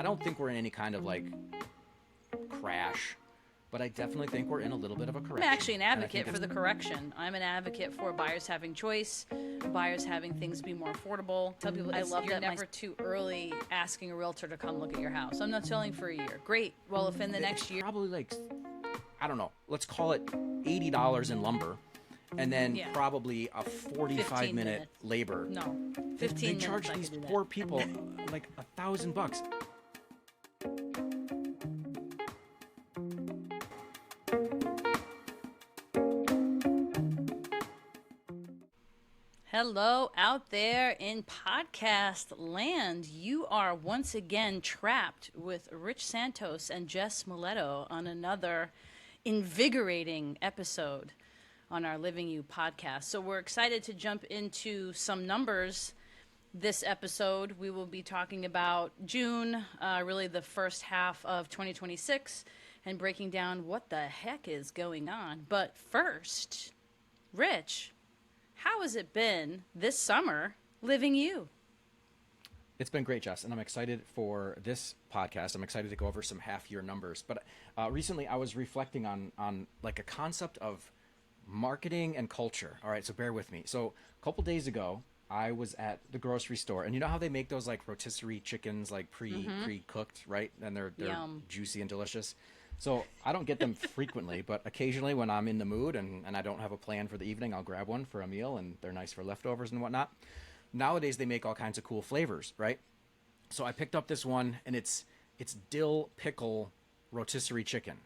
I don't think we're in any kind of like crash, but I definitely think we're in a little bit of a correction. I'm actually an advocate for the correction. I'm an advocate for buyers having choice, buyers having things be more affordable. Tell people I love that never too early asking a realtor to come look at your house. I'm not selling for a year. Great. Well, if in the next year, probably like, I don't know, let's call it $80 in lumber, and then probably a 45-minute labor. No, 15 They minutes. charge these poor people like $1,000. Hello out there in podcast land. You are once again trapped with Rich Santos and Jess Miletto on another invigorating episode on our Living You podcast. So we're excited to jump into some numbers this episode. We will be talking about June, really the first half of 2026, and breaking down what the heck is going on. But first, Rich, how has it been this summer living you? It's been great, Jess, and I'm excited for this podcast. I'm excited to go over some half-year numbers. But recently I was reflecting on like a concept of marketing and culture. All right, so bear with me. So a couple days ago, I was at the grocery store, and you know how they make those like rotisserie chickens like pre-cooked, right? And they're juicy and delicious. So I don't get them frequently, but occasionally when I'm in the mood and I don't have a plan for the evening, I'll grab one for a meal, and they're nice for leftovers and whatnot. Nowadays, they make all kinds of cool flavors, right? So I picked up this one, and it's dill pickle rotisserie chicken.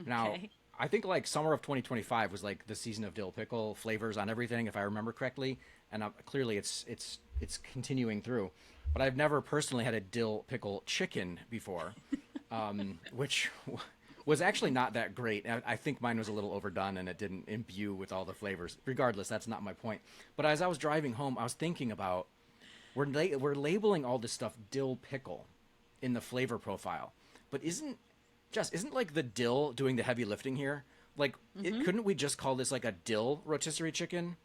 Now, I think like summer of 2025 was like the season of dill pickle flavors on everything, if I remember correctly. And clearly it's continuing through. But I've never personally had a dill pickle chicken before, which was actually not that great. I think mine was a little overdone and it didn't imbue with all the flavors. Regardless, that's not my point. But as I was driving home, I was thinking about, we're labeling all this stuff dill pickle in the flavor profile. But isn't like the dill doing the heavy lifting here? Like, couldn't we just call this like a dill rotisserie chicken?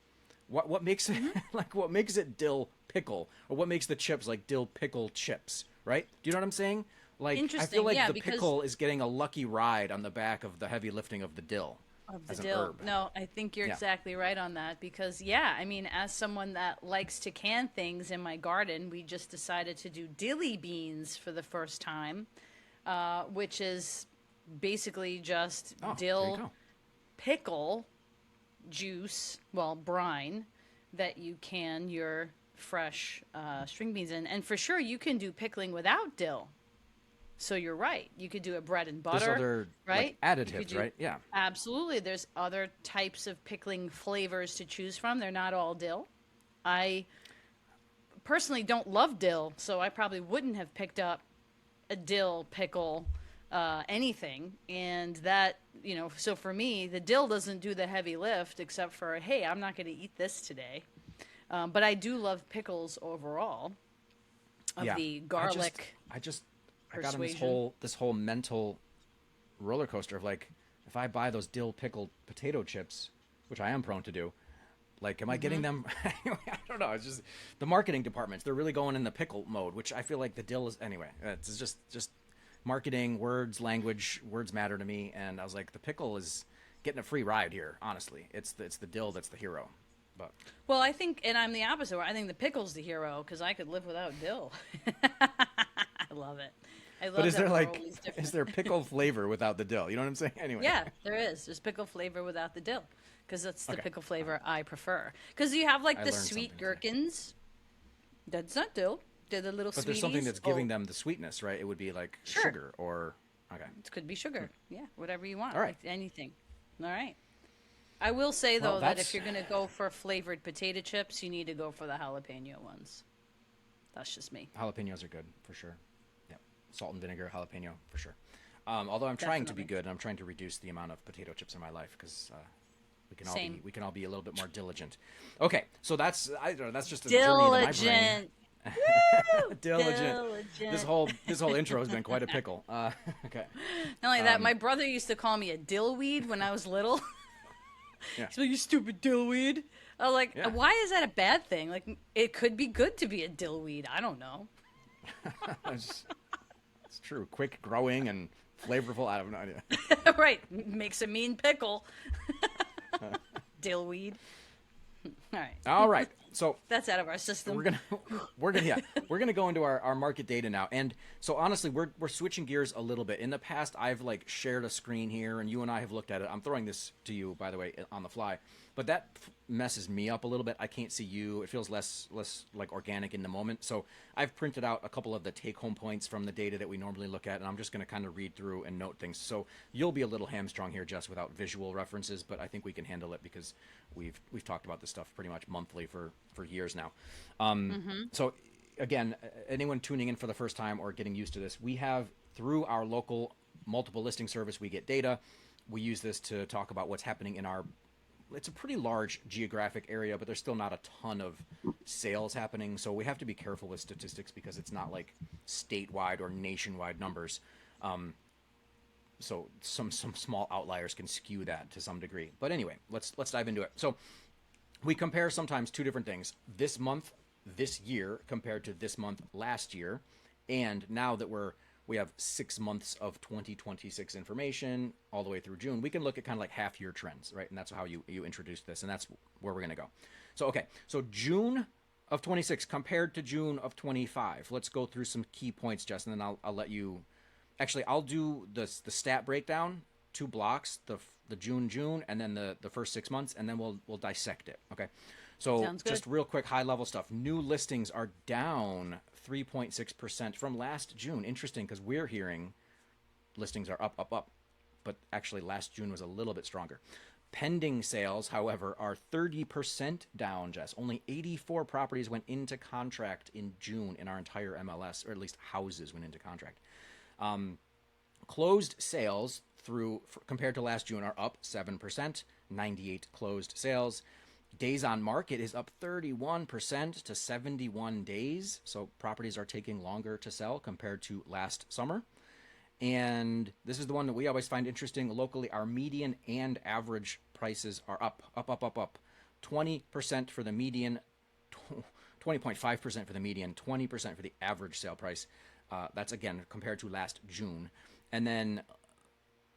What makes it like what makes it dill pickle, or what makes the chips like dill pickle chips, right? Do you know what I'm saying? Like, I feel like the pickle is getting a lucky ride on the back of the heavy lifting of the dill. Herb. No, I think you're exactly right on that, because I mean, as someone that likes to can things in my garden, we just decided to do dilly beans for the first time, which is basically just dill pickle juice, brine, that you can your fresh string beans in. And for sure, you can do pickling without dill. So you're right. You could do a bread and butter. There's other right? additives, right? Yeah. Absolutely. There's other types of pickling flavors to choose from. They're not all dill. I personally don't love dill, so I probably wouldn't have picked up a dill pickle anything. And that, so for me, the dill doesn't do the heavy lift, except for, hey, I'm not going to eat this today. But I do love pickles overall. The garlic. I got on this whole mental roller coaster of like, if I buy those dill pickled potato chips, which I am prone to do, like, am I getting them? Anyway, I don't know. It's just the marketing departments. They're really going in the pickle mode, which I feel like the dill is anyway. It's just marketing, words, language. Words matter to me, and I was like, the pickle is getting a free ride here. Honestly, it's the dill that's the hero. But I think, and I'm the opposite. I think the pickle's the hero, because I could live without dill. I love it. But is there pickle flavor without the dill? You know what I'm saying? Anyway. Yeah, there is. There's pickle flavor without the dill, because that's the pickle flavor I prefer. Because you have like the sweet gherkins. That's not dill. They're the little sweeties. But there's something that's giving them the sweetness, right? It would be like sugar or It could be sugar. Yeah, whatever you want. All right. Like anything. All right. I will say though that if you're gonna go for flavored potato chips, you need to go for the jalapeno ones. That's just me. Jalapenos are good for sure. Salt and vinegar, jalapeno, for sure. Although I'm trying to be good, and I'm trying to reduce the amount of potato chips in my life, because we can all be a little bit more diligent. Okay, so that's just a journey into my brain. Diligent. This whole intro has been quite a pickle. Okay. Not only that, my brother used to call me a dillweed when I was little. He's like, you stupid dillweed. I was like, why is that a bad thing? Like, it could be good to be a dillweed. I don't know. true. Quick growing and flavorful. I have no idea. Right. Makes a mean pickle. Dillweed. All right. All right. So That's out of our system. we're gonna go into our market data now. And so honestly, we're switching gears a little bit. In the past, I've like shared a screen here, and you and I have looked at it. I'm throwing this to you, by the way, on the fly. But that messes me up a little bit. I can't see you. It feels less like organic in the moment. So I've printed out a couple of the take home points from the data that we normally look at, and I'm just going to kind of read through and note things. So you'll be a little hamstrung here, Jess, without visual references, but I think we can handle it because we've talked about this stuff pretty much monthly for years now. So again, anyone tuning in for the first time or getting used to this, we have through our local multiple listing service, we get data. We use this to talk about what's happening in our it's a pretty large geographic area, but there's still not a ton of sales happening. So we have to be careful with statistics because it's not like statewide or nationwide numbers. So some small outliers can skew that to some degree. But anyway, let's dive into it. So we compare sometimes two different things. This month, this year compared to this month last year. And now that we have 6 months of 2026 information all the way through June, we can look at kind of like half year trends, right? And that's how you introduced this, and that's where we're going to go. So, okay, so June of 26 compared to June of 25. Let's go through some key points, Justin, and then I'll let you, actually, I'll do the stat breakdown, 2 blocks, the June, and then the first 6 months, and then we'll dissect it, okay? So just real quick, high level stuff. New listings are down 3.6% from last June. Interesting, because we're hearing listings are up. But actually last June was a little bit stronger. Pending sales, however, are 30% down, Jess. Only 84 properties went into contract in June in our entire MLS, or at least houses went into contract. Closed sales compared to last June are up 7%, 98 closed sales. Days on market is up 31% to 71 days. So properties are taking longer to sell compared to last summer. And this is the one that we always find interesting. Locally, our median and average prices are up. 20% for the median, 20.5% for the median, 20% for the average sale price. That's, again, compared to last June. And then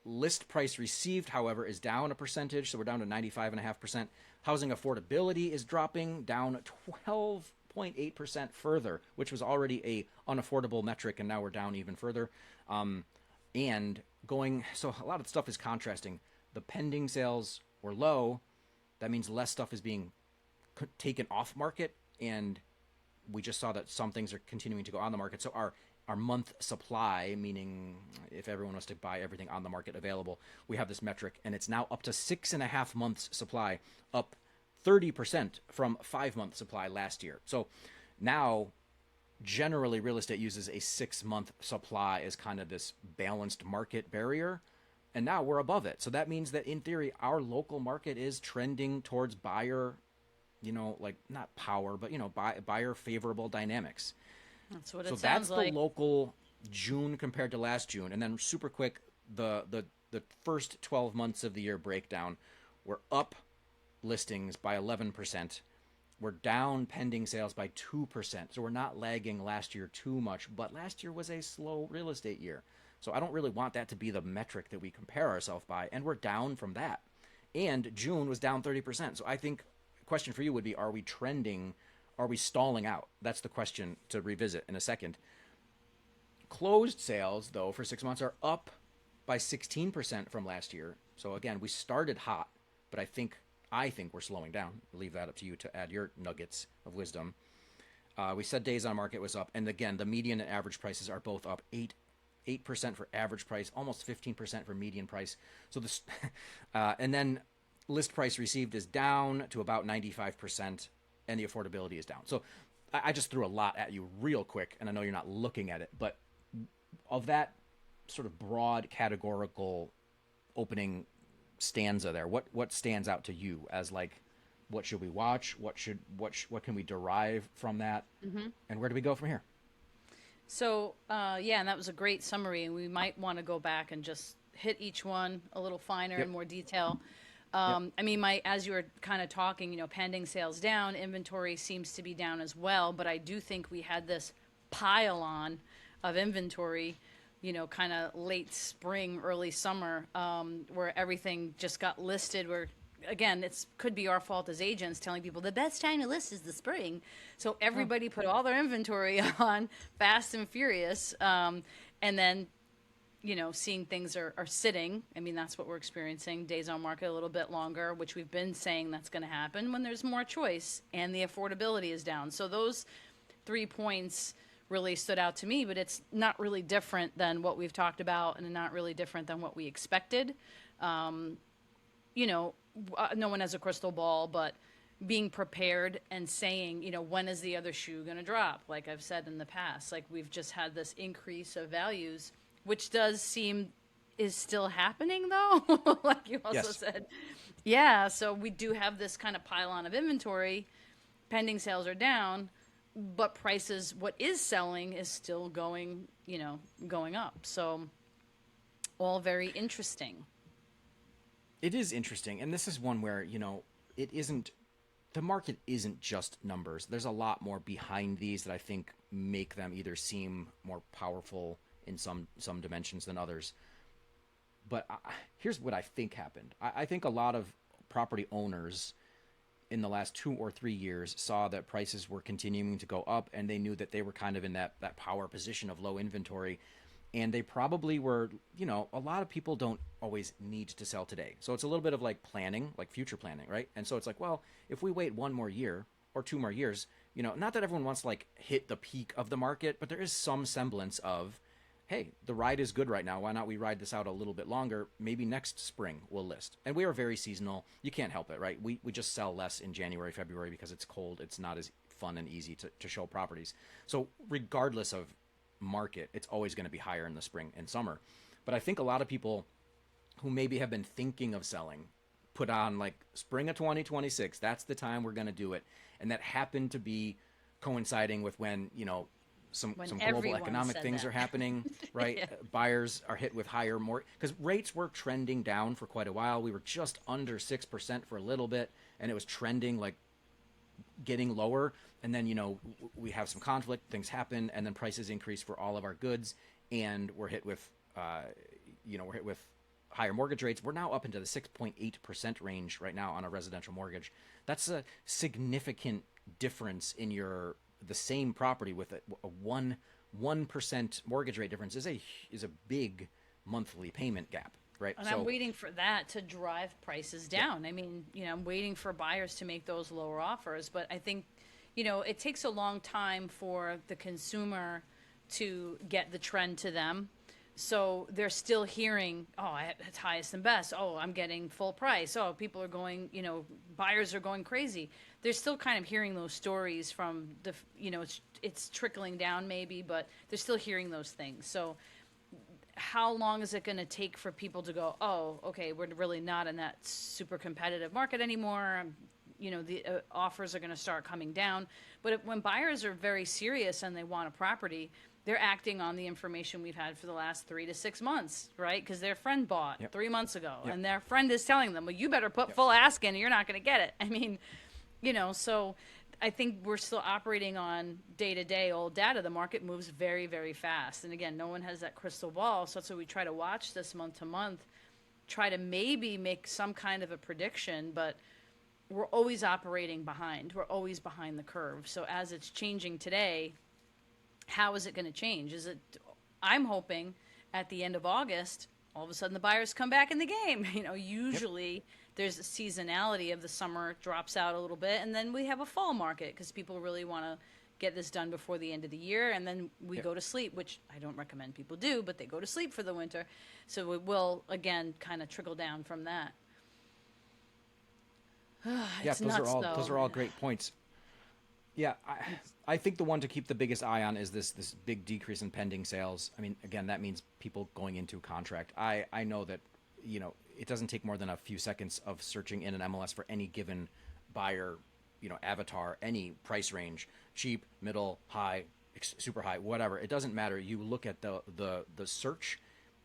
list price received, however, is down a percentage, so we're down to 95.5%. Housing affordability is dropping down 12.8% further, which was already a unaffordable metric, and now we're down even further. And so a lot of stuff is contrasting. The pending sales were low. That means less stuff is being taken off market, and we just saw that some things are continuing to go on the market. So our month supply, meaning if everyone was to buy everything on the market available, we have this metric, and it's now up to 6.5 months supply, up 30% from 5 month supply last year. So now, generally, real estate uses a 6 month supply as kind of this balanced market barrier, and now we're above it. So that means that in theory, our local market is trending towards buyer, like not power, but buyer favorable dynamics. That's what it so sounds like. That's the local June compared to last June. And then super quick, the first 12 months of the year breakdown. We're up listings by 11%. We're down pending sales by 2%. So we're not lagging last year too much, but last year was a slow real estate year. So I don't really want that to be the metric that we compare ourselves by. And we're down from that. And June was down 30%. So I think the question for you would be, are we trending? Are we stalling out? That's the question to revisit in a second. Closed sales, though, for 6 months are up by 16% from last year. So again, we started hot, but I think we're slowing down. I'll leave that up to you to add your nuggets of wisdom. We said days on market was up, and again, the median and average prices are both up 8% for average price, almost 15% for median price. So this, and then list price received is down to about 95%. And the affordability is down. So I just threw a lot at you real quick, and I know you're not looking at it, but of that sort of broad categorical opening stanza there, what stands out to you as like, what should we watch? What can we derive from that? Mm-hmm. And where do we go from here? So, and that was a great summary, and we might want to go back and just hit each one a little finer in more detail. I mean, as you were kind of talking, pending sales down, inventory seems to be down as well. But I do think we had this pile on of inventory kind of late spring, early summer, where everything just got listed. Where again, it's could be our fault as agents telling people the best time to list is the spring. So everybody put all their inventory on fast and furious, and then seeing things are sitting. I mean, that's what we're experiencing. Days on market a little bit longer, which we've been saying that's going to happen when there's more choice and the affordability is down. So those 3 points really stood out to me, but it's not really different than what we've talked about and not really different than what we expected. No one has a crystal ball, but being prepared and saying, when is the other shoe going to drop? Like I've said in the past, like we've just had this increase of values, which does seem is still happening though, like you also Yes. said. Yeah, so we do have this kind of pylon of inventory. Pending sales are down, but prices, what is selling is still going up. So all very interesting. It is interesting, and this is one where it isn't the market isn't just numbers. There's a lot more behind these that I think make them either seem more powerful in some dimensions than others. But here's what I think happened. I think a lot of property owners in the last 2 or 3 years saw that prices were continuing to go up, and they knew that they were kind of in that power position of low inventory. And they probably were, a lot of people don't always need to sell today. So it's a little bit of like planning, like future planning, right? And so it's like, well, if we wait 1 more year or 2 more years, not that everyone wants to like hit the peak of the market, but there is some semblance of, hey, the ride is good right now. Why not we ride this out a little bit longer? Maybe next spring we'll list. And we are very seasonal. You can't help it, right? We just sell less in January, February because it's cold. It's not as fun and easy to show properties. So regardless of market, it's always going to be higher in the spring and summer. But I think a lot of people who maybe have been thinking of selling put on like spring of 2026, that's the time we're going to do it. And that happened to be coinciding with when, some global everyone economic said things that. are happening, right? Yeah. Buyers are hit with higher more because rates were trending down for quite a while. We were just under 6% for a little bit, and it was trending like getting lower. And then, we have some conflict, things happen, and then prices increase for all of our goods, and we're hit with, higher mortgage rates. We're now up into the 6.8% range right now on a residential mortgage. That's a significant difference in the same property with a 1% mortgage rate difference is a big monthly payment gap, right? And I'm waiting for that to drive prices down. I mean, I'm waiting for buyers to make those lower offers, but I think, it takes a long time for the consumer to get the trend to them. So they're still hearing, oh, it's highest and best. Oh, I'm getting full price. Oh, people are going, buyers are going crazy. They're still kind of hearing those stories from it's trickling down maybe, but they're still hearing those things. So how long is it going to take for people to go, oh, okay, we're really not in that super competitive market anymore? The offers are going to start coming down. But when buyers are very serious and they want a property, they're acting on the information we've had for the last 3 to 6 months, right? Because their friend bought 3 months ago, and their friend is telling them, well, you better put full ask in or you're not going to get it. I mean, so I think we're still operating on day-to-day old data. The market moves very, very fast. And again, no one has that crystal ball, so that's why we try to watch this month to month, try to maybe make some kind of a prediction, but we're always operating behind. We're always behind the curve. So as it's changing today, how is it going to change? I'm hoping at the end of August, all of a sudden the buyers come back in the game. Usually there's a seasonality of the summer drops out a little bit, and then we have a fall market because people really want to get this done before the end of the year, and then we go to sleep, which I don't recommend people do, but they go to sleep for the winter. So it will, again, kind of trickle down from that. It's nuts, those are all great points. Yeah, I think the one to keep the biggest eye on is this big decrease in pending sales. I mean, again, that means people going into a contract. I know that, it doesn't take more than a few seconds of searching in an MLS for any given buyer, avatar, any price range, cheap, middle, high, super high, whatever. It doesn't matter. You look at the search,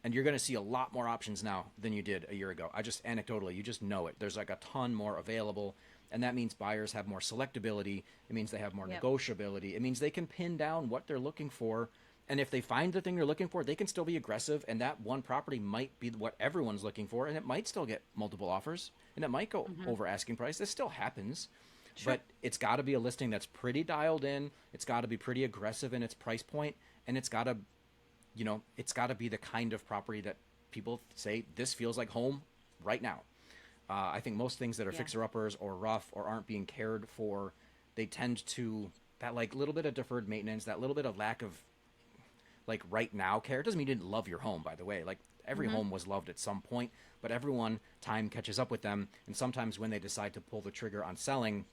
and you're going to see a lot more options now than you did a year ago. I just anecdotally, you just know it. There's like a ton more available. And that means buyers have more selectability. It means they have more negotiability. It means they can pin down what they're looking for And if they find the thing they're looking for, they can still be aggressive, and that one property might be what everyone's looking for, and it might still get multiple offers, and it might go over asking price. This still happens, Sure. but it's got to be a listing that's pretty dialed in. It's got to be pretty aggressive in its price point, and it's got to, it's got to be the kind of property that people say this feels like home right now. I think most things that are Yeah. fixer-uppers or rough or aren't being cared for, they tend to that like little bit of deferred maintenance, that little bit of lack of like right now care. It doesn't mean you didn't love your home, by the way. Like every home was loved at some point, but time catches up with them. And sometimes when they decide to pull the trigger on selling,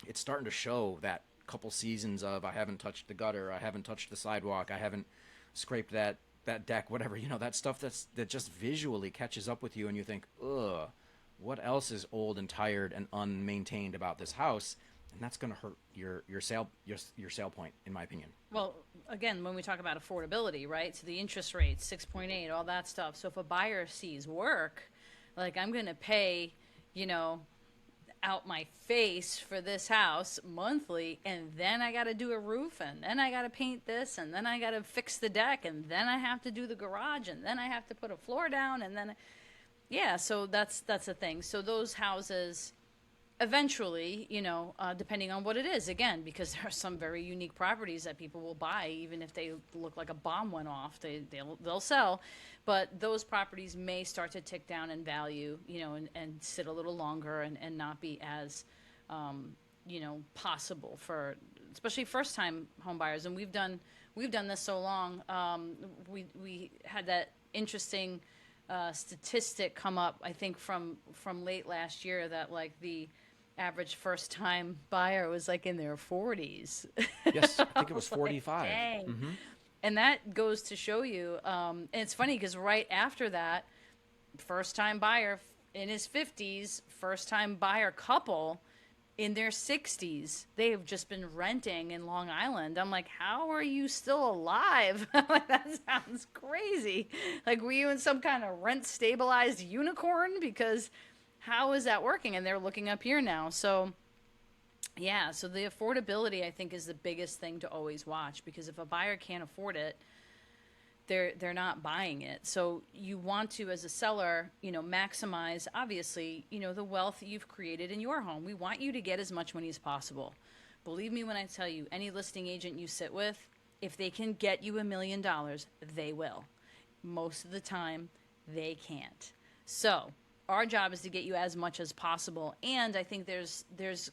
it's starting to show that couple seasons of I haven't touched the gutter, I haven't touched the sidewalk, I haven't scraped that deck, whatever, that stuff that just visually catches up with you, and you think, ugh, what else is old and tired and unmaintained about this house? And that's going to hurt your sale point, in my opinion. Well, again, when we talk about affordability, right? So the interest rates, 6.8, all that stuff. So if a buyer sees work, like I'm going to pay, out my face for this house monthly, and then I got to do a roof, and then I got to paint this, and then I got to fix the deck, and then I have to do the garage, and then I have to put a floor down, and then, yeah, so that's the thing. So those houses eventually, depending on what it is, again, because there are some very unique properties that people will buy, even if they look like a bomb went off, they'll sell. But those properties may start to tick down in value, and sit a little longer and not be as, possible for, especially first-time home buyers. And we've done this so long. We had that interesting statistic come up, I think, from late last year, that like the average first-time buyer was like in their 40s. Yes, I think it was 45. Like, dang. And that goes to show you, and it's funny because right after that, first-time buyer in his 50s, first-time buyer couple in their 60s, they have just been renting in Long Island. I'm like, how are you still alive? Like, that sounds crazy. Like, were you in some kind of rent-stabilized unicorn? Because how is that working? And they're looking up here now. So, yeah, so the affordability, I think, is the biggest thing to always watch, because if a buyer can't afford it, they're not buying it. So you want to, as a seller, maximize, obviously, the wealth that you've created in your home. We want you to get as much money as possible. Believe me when I tell you, any listing agent you sit with, if they can get you $1 million, they will. Most of the time, they can't. So our job is to get you as much as possible, and I think there's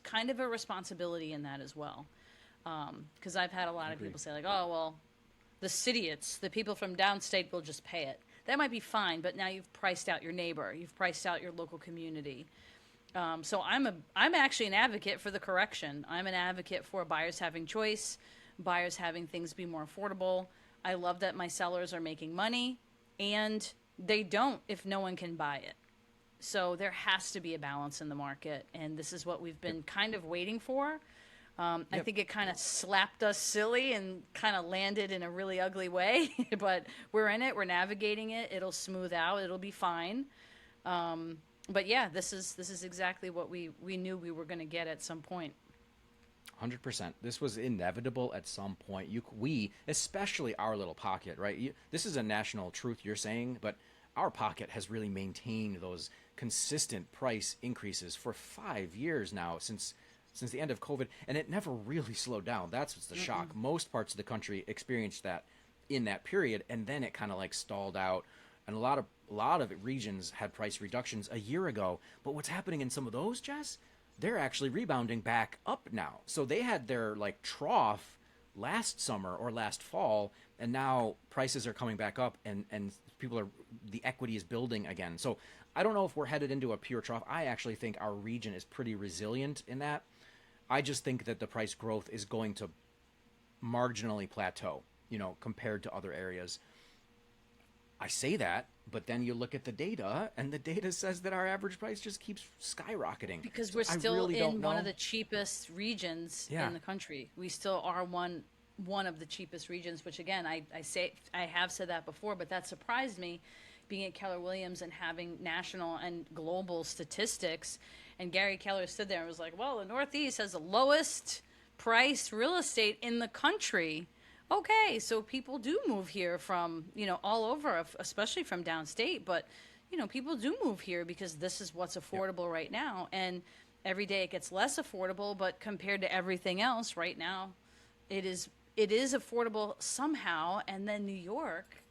kind of a responsibility in that as well, because I've had a lot of people say, like, oh, well, the cityots, the people from downstate will just pay it. That might be fine, but now you've priced out your neighbor, you've priced out your local community. So I'm actually an advocate for the correction. I'm an advocate for buyers having choice, buyers having things be more affordable. I love that my sellers are making money, and they don't if no one can buy it. So there has to be a balance in the market, and this is what we've been kind of waiting for. I think it kind of slapped us silly and kind of landed in a really ugly way, but we're in it, we're navigating it, it'll smooth out, it'll be fine. But yeah, this is exactly what we knew we were going to get at some point. 100%. This was inevitable at some point. We, especially our little pocket, right? This is a national truth you're saying, but our pocket has really maintained those consistent price increases for 5 years now, since the end of COVID, and it never really slowed down. That's what's the shock. Most parts of the country experienced that in that period, and then it kind of like stalled out, and a lot of regions had price reductions a year ago. But what's happening in some of those, Jess? They're actually rebounding back up now. So they had their like trough last summer or last fall, and now prices are coming back up, and the equity is building again. So I don't know if we're headed into a pure trough. I actually think our region is pretty resilient in that. I just think that the price growth is going to marginally plateau, compared to other areas. I say that, but then you look at the data, and the data says that our average price just keeps skyrocketing. Because we're still in one of the cheapest regions in the country. We still are one of the cheapest regions, which again, I have said that before, but that surprised me, being at Keller Williams and having national and global statistics. And Gary Keller stood there and was like, well, the Northeast has the lowest priced real estate in the country. Okay, so people do move here from, all over, especially from downstate, but, people do move here because this is what's Yep. affordable right now. And every day it gets less affordable, but compared to everything else right now, it is it is affordable somehow. And then New York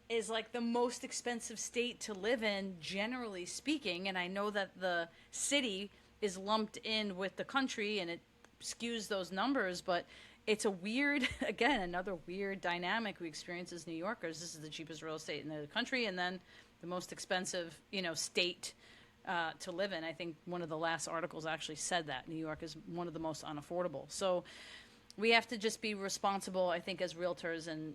is like the most expensive state to live in, generally speaking. And I know that the city is lumped in with the country and it skews those numbers, but it's a weird, again, another weird dynamic we experience as New Yorkers. This is the cheapest real estate in the country, and then the most expensive, state to live in. I think one of the last articles actually said that New York is one of the most unaffordable. So we have to just be responsible, I think, as realtors, and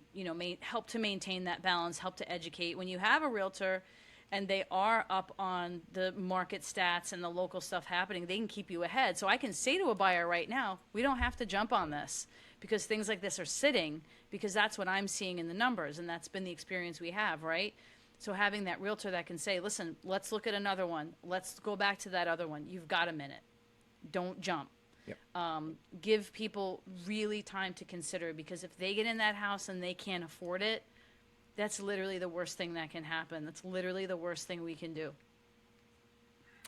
help to maintain that balance, help to educate. When you have a realtor and they are up on the market stats and the local stuff happening, they can keep you ahead. So I can say to a buyer right now, we don't have to jump on this because things like this are sitting, because that's what I'm seeing in the numbers, and that's been the experience we have, right? So having that realtor that can say, listen, let's look at another one. Let's go back to that other one. You've got a minute. Don't jump. Yep. Give people really time to consider, because if they get in that house and they can't afford it, that's literally the worst thing that can happen. That's literally the worst thing we can do.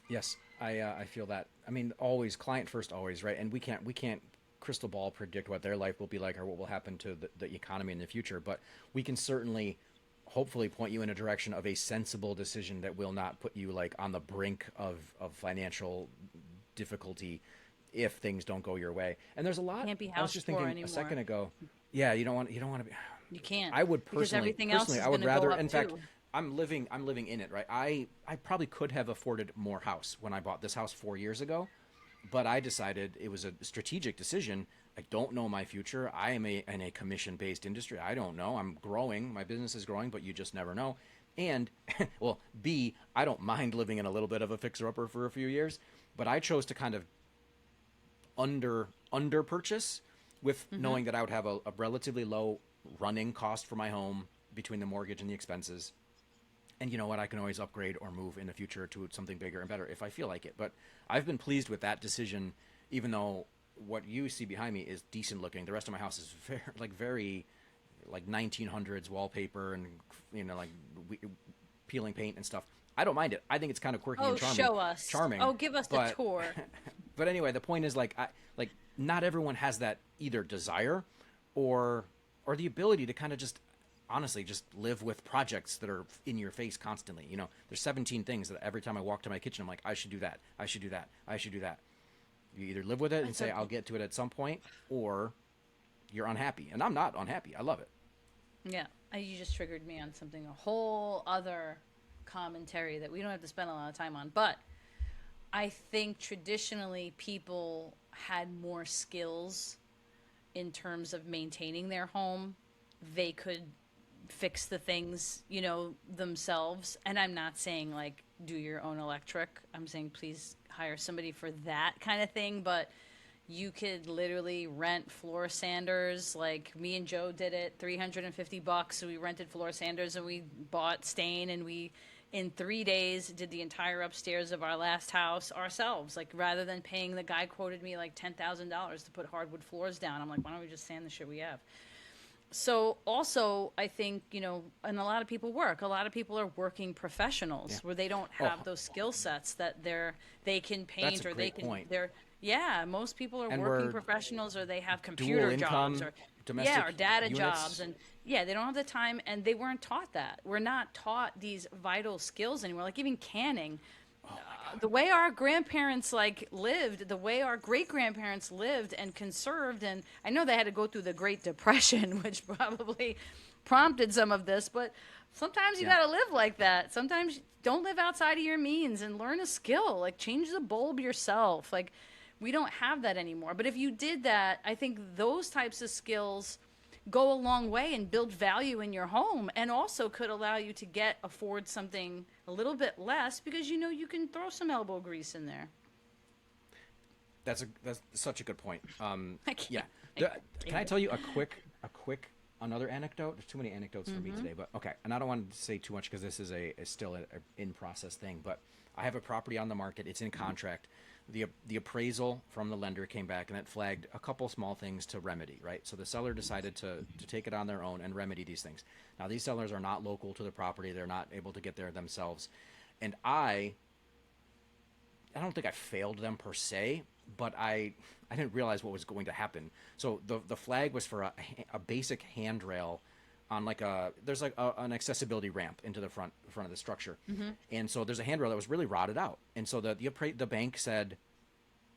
Yes, I feel that. I mean, always client first, always, right? And we can't crystal ball predict what their life will be like or what will happen to the economy in the future, but we can certainly hopefully point you in a direction of a sensible decision that will not put you like on the brink of financial difficulty if things don't go your way. And there's a lot. Can't be I was house just poor thinking anymore. a second ago. Yeah, you don't want to be. You can't. I would because personally, everything else personally, is I would gonna go rather. up In fact, too. I'm living in it, right? I probably could have afforded more house when I bought this house 4 years ago, but I decided it was a strategic decision. I don't know my future. I am in a commission-based industry. I don't know. I'm growing. My business is growing, but you just never know. And, well, B, I don't mind living in a little bit of a fixer-upper for a few years, but I chose to kind of under purchase with knowing that I would have a relatively low running cost for my home between the mortgage and the expenses. And you know what? I can always upgrade or move in the future to something bigger and better if I feel like it. But I've been pleased with that decision, even though what you see behind me is decent looking. The rest of my house is very like 1900s wallpaper and like peeling paint and stuff. I don't mind it. I think it's kind of quirky Oh, and charming. show us. Charming. Oh, give us the but, tour. but anyway, the point is like not everyone has that either desire or the ability to kind of just honestly just live with projects that are in your face constantly. There's 17 things that every time I walk to my kitchen, I'm like, I should do that. I should do that. I should do that. You either live with it and say, I'll get to it at some point, or you're unhappy. And I'm not unhappy. I love it. Yeah, you just triggered me on something, a whole other commentary that we don't have to spend a lot of time on. But I think traditionally people had more skills in terms of maintaining their home. They could fix the things, themselves. And I'm not saying like do your own electric. I'm saying please hire somebody for that kind of thing. But you could literally rent floor sanders. Like me and Joe did it, $350. So we rented floor sanders and we bought stain, and we in 3 days did the entire upstairs of our last house ourselves. Like rather than paying, the guy quoted me like $10,000 to put hardwood floors down. I'm like, why don't we just sand the shit we have? So also, I think, and a lot of people work. A lot of people are working professionals Yeah. where they don't have those skill sets that they can paint, That's a or they great can point. yeah, most people are And working we're professionals, or they have dual computer income, jobs, or domestic or data units. jobs, and they don't have the time, and they weren't taught that. We're not taught these vital skills anymore. Like even canning. The way our grandparents lived, the way our great grandparents lived and conserved, and I know they had to go through the Great Depression, which probably prompted some of this, but sometimes you Yeah. got to live like that. Sometimes don't live outside of your means and learn a skill, like change the bulb yourself. Like we don't have that anymore. But if you did that, I think those types of skills go a long way and build value in your home, and also could allow you to afford something a little bit less, because you can throw some elbow grease in there. That's such a good point. I can't- Yeah. I The- can't can I do tell you a quick another anecdote? There's too many anecdotes for me today, but okay. And I don't want to say too much because this is still a in process thing. But I have a property on the market. It's in contract. the appraisal from the lender came back and it flagged a couple small things to remedy, right? So the seller decided to take it on their own and remedy these things. Now these sellers are not local to the property; they're not able to get there themselves, and I don't think I failed them per se, but I didn't realize what was going to happen. So the flag was for a basic handrail on like there's like an accessibility ramp into the front of the structure, and so there's a handrail that was really rotted out, and so the bank said,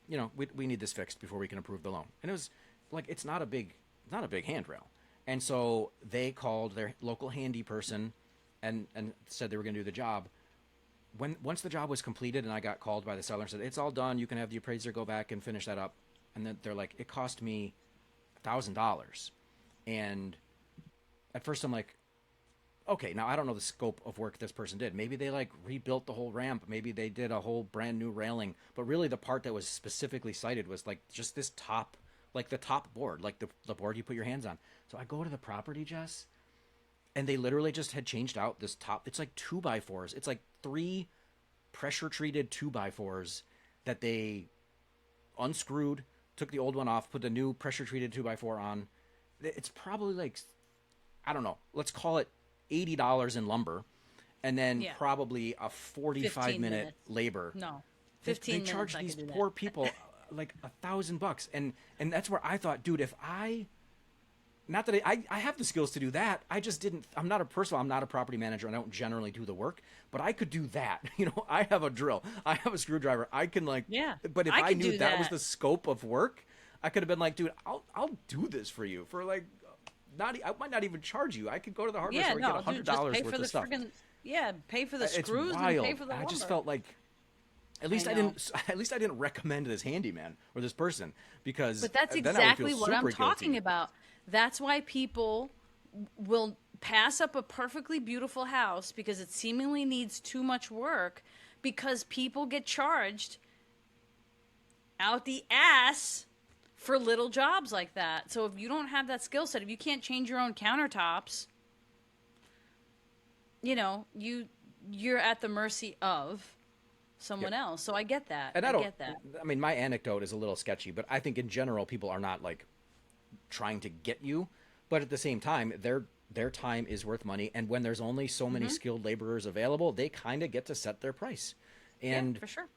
we need this fixed before we can approve the loan, and it was like it's not a big handrail, and so they called their local handy person, and said they were going to do the job. Once the job was completed and I got called by the seller and said it's all done, you can have the appraiser go back and finish that up, and then they're like, it cost me $1,000, and at first I'm like, okay, now I don't know the scope of work this person did. Maybe they like rebuilt the whole ramp, maybe they did a whole brand new railing, but really the part that was specifically cited was like just this top, like the top board, like the board you put your hands on. So I go to the property, Jess, and they literally just had changed out this top. It's like 2x4s. It's like 3 pressure treated 2x4s that they unscrewed, took the old one off, put the new pressure treated 2x4 on. It's probably like, I don't know, let's call it $80 in lumber, and then probably a 45-minute labor. No, 15 they minutes. Charge these poor people like $1,000, and that's where I thought, dude, if not that I have the skills to do that. I just didn't. I'm not a property manager, and I don't generally do the work. But I could do that. I have a drill. I have a screwdriver. I can But if I knew that was the scope of work, I could have been like, dude, I'll do this for you for like, I might not even charge you. I could go to the hardware store and get $100 worth of stuff. Pay for the It's screws wild. and pay for the lumber. I just felt like. At least I didn't recommend this handyman or this person, because. But that's exactly what I'm talking about. That's why people will pass up a perfectly beautiful house because it seemingly needs too much work, because people get charged out the ass for little jobs like that. So if you don't have that skill set, if you can't change your own countertops, you're at the mercy of someone else. So I get that. And I get that. I mean, my anecdote is a little sketchy, but I think in general people are not like trying to get you, but at the same time their time is worth money, and when there's only so many skilled laborers available, they kind of get to set their price. And for sure,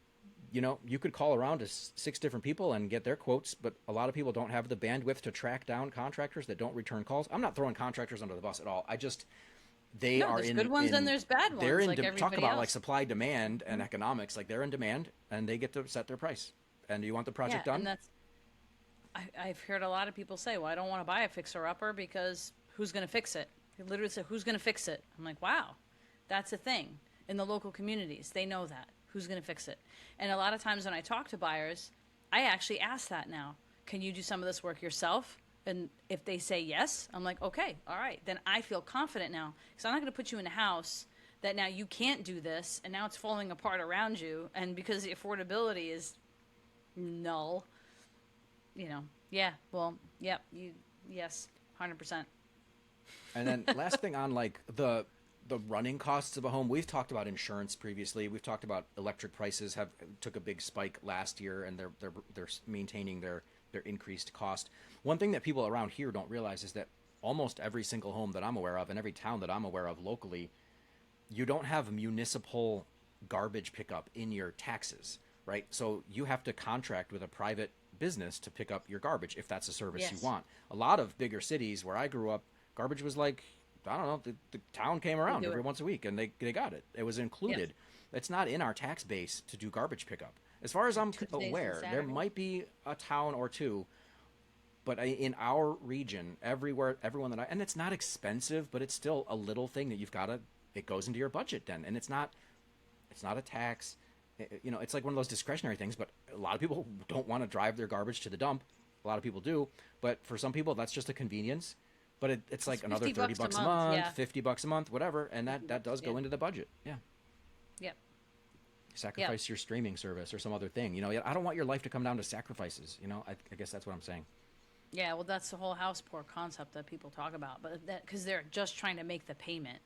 you could call around to 6 different people and get their quotes, but a lot of people don't have the bandwidth to track down contractors that don't return calls. I'm not throwing contractors under the bus at all. There's good ones and there's bad ones. They're like talk about else. like supply demand and economics. Like, they're in demand and they get to set their price. And do you want the project done? And that's. I've heard a lot of people say, well, I don't want to buy a fixer-upper because who's going to fix it? They literally say, who's going to fix it? I'm like, wow, that's a thing in the local communities. They know that. Who's going to fix it? And a lot of times when I talk to buyers, I actually ask that now. Can you do some of this work yourself? And if they say yes, I'm like, okay, all right. Then I feel confident now. Because I'm not going to put you in a house that now you can't do this, and now it's falling apart around you. And because the affordability is null, yes, 100%. And then last thing on like the running costs of a home, we've talked about insurance previously. We've talked about electric prices took a big spike last year, and they're maintaining their increased cost. One thing that people around here don't realize is that almost every single home that I'm aware of, and every town that I'm aware of locally, you don't have municipal garbage pickup in your taxes, right? So you have to contract with a private business to pick up your garbage if that's a service you want. A lot of bigger cities where I grew up, garbage was like, I don't know, the town came around every once a week and they got it. It was included. Yes. It's not in our tax base to do garbage pickup. As far as I'm aware, there might be a town or two, but in our region, everyone that and it's not expensive, but it's still a little thing that it goes into your budget then. And it's not a tax. It's like one of those discretionary things, but a lot of people don't want to drive their garbage to the dump. A lot of people do, but for some people that's just a convenience. But it's like another $30 a month, $50 a month, whatever, and that does go into the budget. Yeah. Yep. Sacrifice your streaming service or some other thing. I don't want your life to come down to sacrifices. I guess that's what I'm saying. Yeah, well, that's the whole house poor concept that people talk about, but because they're just trying to make the payment.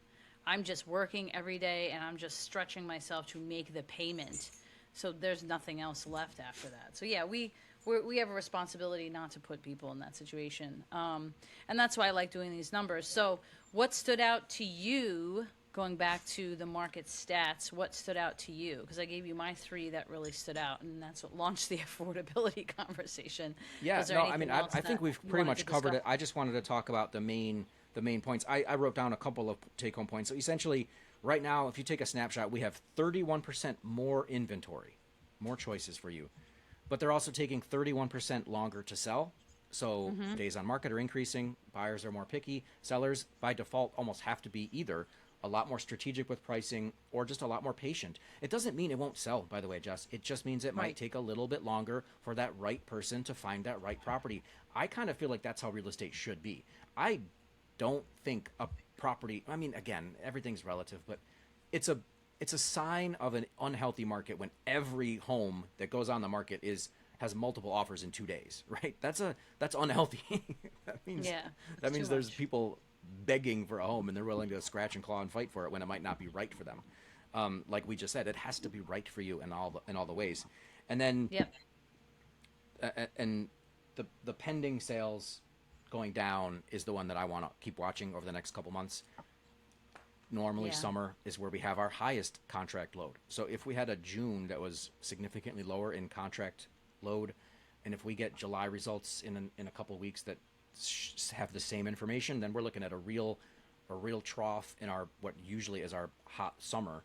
I'm just working every day, and I'm just stretching myself to make the payment So there's nothing else left after that. So yeah, we have a responsibility not to put people in that situation, and that's why I like doing these numbers. So what stood out to you? Going back to the market stats, what stood out to you? Because I gave you my three that really stood out, and that's what launched the affordability conversation. Yeah, Was there no, I anything mean, else I think that we've you pretty wanted much to covered discuss? it. I just wanted to talk about the main points. I wrote down a couple of take-home points. So essentially, right now, if you take a snapshot, we have 31% more inventory, more choices for you, but they're also taking 31% longer to sell. So days on market are increasing. Buyers are more picky. Sellers, by default, almost have to be either a lot more strategic with pricing or just a lot more patient. It doesn't mean it won't sell, by the way, Jess. It just means it might Right. take a little bit longer for that right person to find that right property. I kind of feel like that's how real estate should be. I don't think a property, I mean, again, everything's relative, but it's a it's a sign of an unhealthy market when every home that goes on the market is has multiple offers in 2 days, right? That's unhealthy. that means Yeah, that it's too means there's much. people begging for a home and they're willing to scratch and claw and fight for it when it might not be right for them. Like we just said, it has to be right for you in all the ways. And then Yep. and the pending sales going down is the one that I want to keep watching over the next couple months. Normally, Yeah. summer is where we have our highest contract load. So if we had a June that was significantly lower in contract load, and if we get July results in a couple of weeks that have the same information, then we're looking at a real trough in our what usually is our hot summer,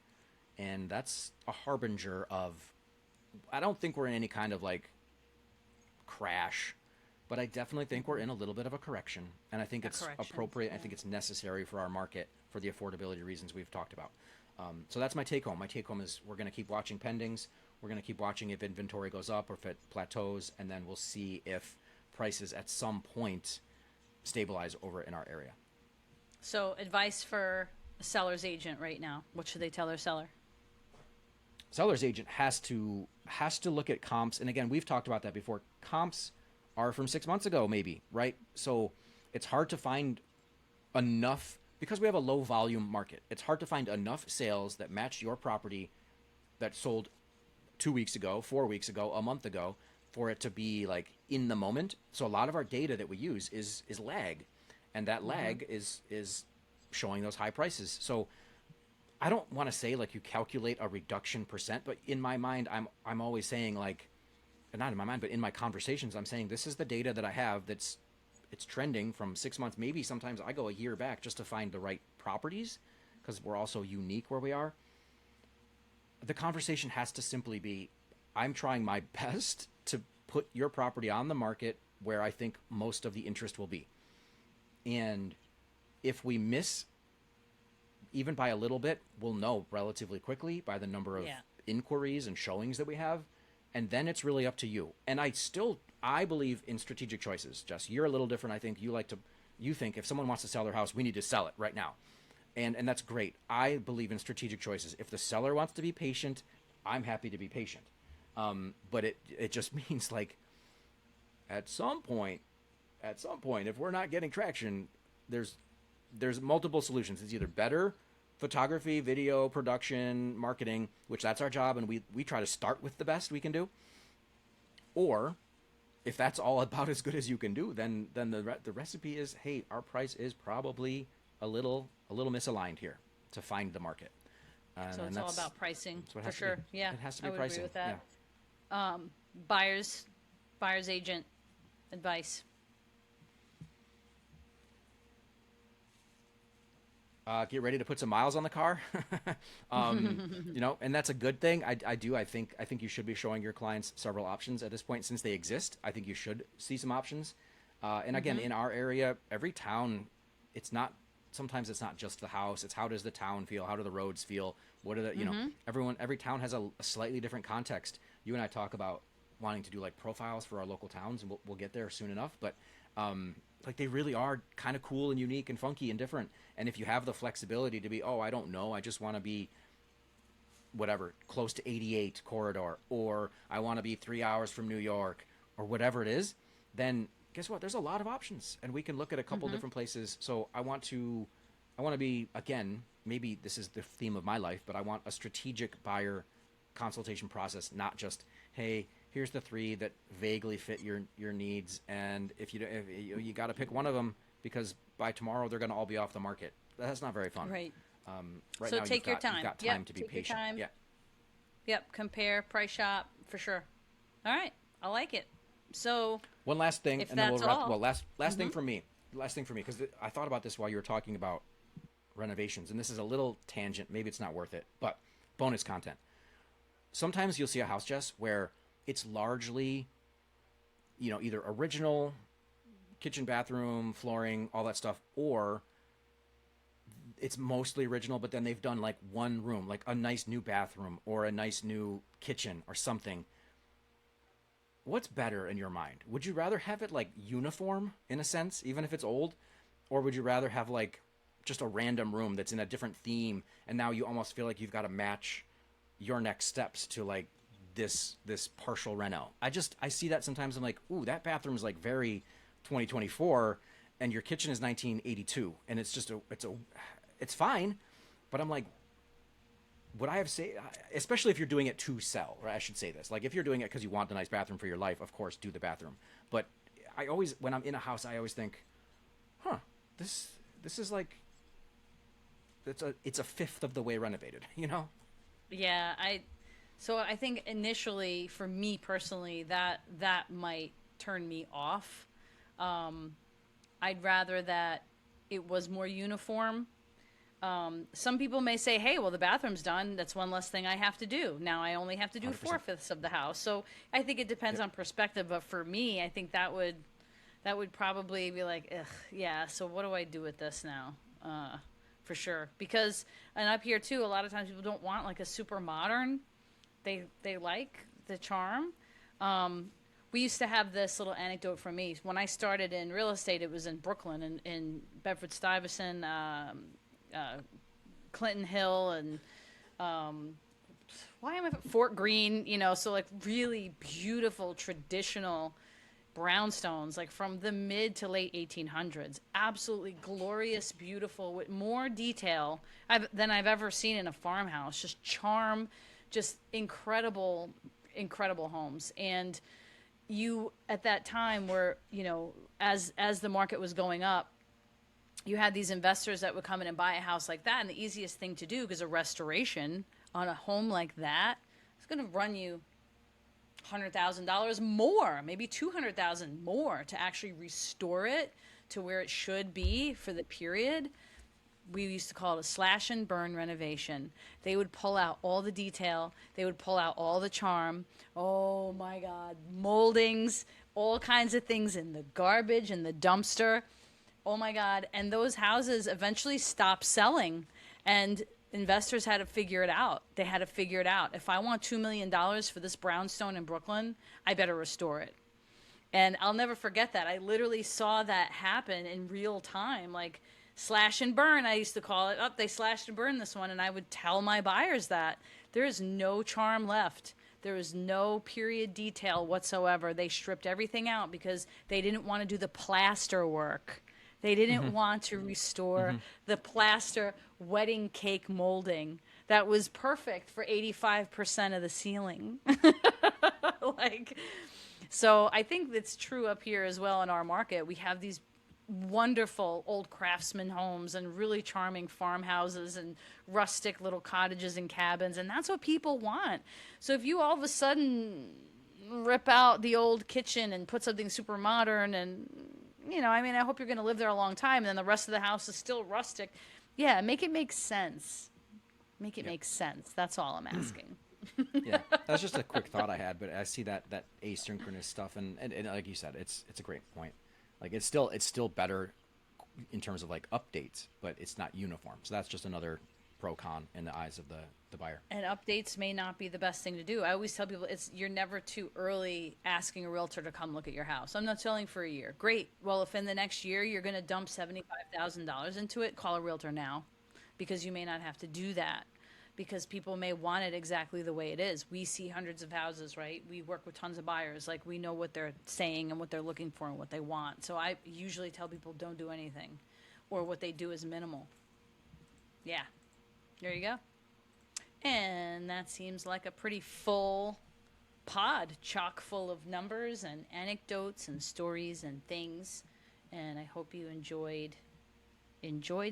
and that's a harbinger of. I don't think we're in any kind of like crash, but I definitely think we're in a little bit of a correction, and I think A it's correction. appropriate. I Yeah. think it's necessary for our market for the affordability reasons we've talked about. So that's my take home. My take home is we're going to keep watching pendings. We're going to keep watching if inventory goes up or if it plateaus, and then we'll see if prices at some point stabilize over in our area. So advice for a seller's agent right now. What should they tell their seller? Seller's agent has to look at comps, and again, we've talked about that before. Comps are from 6 months ago, maybe, right? So it's hard to find enough because we have a low volume market. It's hard to find enough sales that match your property that sold 2 weeks ago, 4 weeks ago, a month ago, for it to be like in the moment. So a lot of our data that we use is lag, and that lag is showing those high prices. So I don't want to say like you calculate a reduction percent, but in my mind, I'm always saying like, not in my mind, but in my conversations, I'm saying this is the data that I have that's it's trending from 6 months. Maybe sometimes I go a year back just to find the right properties because we're also unique where we are. The conversation has to simply be, I'm trying my best to put your property on the market where I think most of the interest will be. And if we miss even by a little bit, we'll know relatively quickly by the number of Yeah. inquiries and showings that we have. And then it's really up to you. And I believe in strategic choices. Jess, you're a little different. I think you think if someone wants to sell their house, we need to sell it right now. And that's great. I believe in strategic choices. If the seller wants to be patient, I'm happy to be patient. But it just means like at some point, if we're not getting traction, there's multiple solutions. It's either better photography, video, production, marketing, which that's our job, and we try to start with the best we can do. Or if that's all about as good as you can do, then the recipe is, hey, our price is probably a little misaligned here to find the market. So And it's all about pricing that's what it for has to sure. be. Yeah, It has to I be would pricing. agree with Yeah. that. Buyers, buyer's agent advice. Get ready to put some miles on the car. And that's a good thing. I think you should be showing your clients several options at this point since they exist. I think you should see some options. And again, in our area, every town, sometimes it's not just the house. It's how does the town feel? How do the roads feel? What are every town has a slightly different context. You and I talk about wanting to do like profiles for our local towns, and we'll get there soon enough. But like they really are kind of cool and unique and funky and different. And if you have the flexibility to be, oh, I don't know, I just want to be whatever, close to 88 corridor, or I want to be 3 hours from New York, or whatever it is, then guess what? There's a lot of options, and we can look at a couple different places. So I want to be, again, maybe this is the theme of my life, but I want a strategic buyer consultation process, not just, hey, here's the three that vaguely fit your needs, and if you got to pick one of them because by tomorrow they're going to all be off the market. That's not very fun. Right. Right So now take your time. You've got time Yep, to be take your patient. time. Yeah. Yep. Compare, price shop for sure. All right. I like it. So One last thing, if and then we'll that's wrap. all, Well, last thing for me. Last thing for me, because I thought about this while you were talking about renovations, and this is a little tangent. Maybe it's not worth it, but bonus content. Sometimes you'll see a house, Jess, where it's largely, either original kitchen, bathroom, flooring, all that stuff, or it's mostly original, but then they've done like one room, like a nice new bathroom or a nice new kitchen or something. What's better in your mind? Would you rather have it like uniform in a sense, even if it's old, or would you rather have like just a random room that's in a different theme, and now you almost feel like you've got to match your next steps to like this partial reno? I see that sometimes. I'm like, ooh, that bathroom's like very 2024, and your kitchen is 1982, and it's fine, but I'm like, would I have say, especially if you're doing it to sell, or I should say this, like if you're doing it because you want the nice bathroom for your life, of course, do the bathroom. But I always, when I'm in a house, I always think, this is like, it's a fifth of the way renovated, yeah, so I think initially for me personally that might turn me off. I'd rather that it was more uniform. Some people may say, hey, well, the bathroom's done. That's one less thing I have to do. Now I only have to do 100%. 4/5 of the house. So I think it depends on perspective. But for me, I think that would probably be like, ugh, yeah, so what do I do with this now? For sure. Because, and up here too, a lot of times people don't want like a super modern. They like the charm. We used to have this little anecdote from me. When I started in real estate, it was in Brooklyn, in Bedford-Stuyvesant, Clinton Hill, and why am I Fort Greene? So like really beautiful traditional brownstones, like from the mid to late 1800s. Absolutely glorious, beautiful, with more detail than I've ever seen in a farmhouse. Just charm, just incredible, incredible homes. And you at that time were, as the market was going up, you had these investors that would come in and buy a house like that, and the easiest thing to do, because a restoration on a home like that is going to run you $100,000 more, maybe $200,000 more to actually restore it to where it should be for the period. We used to call it a slash and burn renovation. They would pull out all the detail. They would pull out all the charm. Oh my God, moldings, all kinds of things in the garbage and the dumpster. Oh my God. And those houses eventually stopped selling, and investors had to figure it out. They had to figure it out. If I want $2 million for this brownstone in Brooklyn, I better restore it. And I'll never forget that. I literally saw that happen in real time, like slash and burn, I used to call it. They slashed and burned this one. And I would tell my buyers that there is no charm left. There is no period detail whatsoever. They stripped everything out because they didn't want to do the plaster work. They didn't want to restore the plaster wedding cake molding that was perfect for 85% of the ceiling. So I think it's true up here as well in our market. We have these wonderful old craftsman homes and really charming farmhouses and rustic little cottages and cabins, and that's what people want. So if you all of a sudden rip out the old kitchen and put something super modern, and I hope you're going to live there a long time, and then the rest of the house is still rustic. Yeah, make it make sense. Make it make sense. That's all I'm asking. Yeah, that's just a quick thought I had, but I see that asynchronous stuff, and like you said, it's a great point. Like it's still better in terms of like updates, but it's not uniform. So that's just another pro con in the eyes of the buyer. And updates may not be the best thing to do. I always tell people you're never too early asking a realtor to come look at your house. I'm not selling for a year. Great. Well, if in the next year you're going to dump $75,000 into it, call a realtor now, because you may not have to do that, because people may want it exactly the way it is. We see hundreds of houses, right? We work with tons of buyers. Like, we know what they're saying and what they're looking for and what they want. So I usually tell people don't do anything, or what they do is minimal. Yeah. There you go. And that seems like a pretty full pod, chock full of numbers and anecdotes and stories and things. And I hope you enjoyed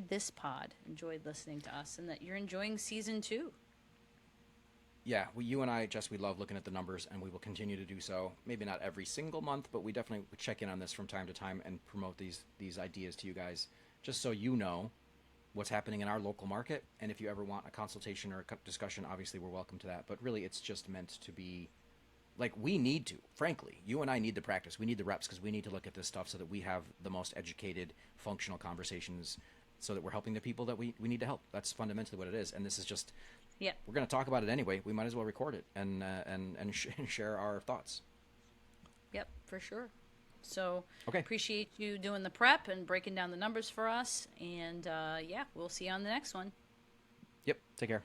this pod, enjoyed listening to us, and that you're enjoying season 2. Yeah, you and I, Jess, we love looking at the numbers, and we will continue to do so. Maybe not every single month, but we definitely check in on this from time to time and promote these ideas to you guys, just so you know what's happening in our local market. And if you ever want a consultation or a discussion, obviously we're welcome to that. But really, it's just meant to be like, we need to, frankly, you and I need the practice. We need the reps because we need to look at this stuff so that we have the most educated, functional conversations so that we're helping the people that we need to help. That's fundamentally what it is. And this is just, Yeah. we're going to talk about it anyway. We might as well record it and share our thoughts. Yep, for sure. So Okay. appreciate you doing the prep and breaking down the numbers for us. And yeah, we'll see you on the next one. Yep. Take care.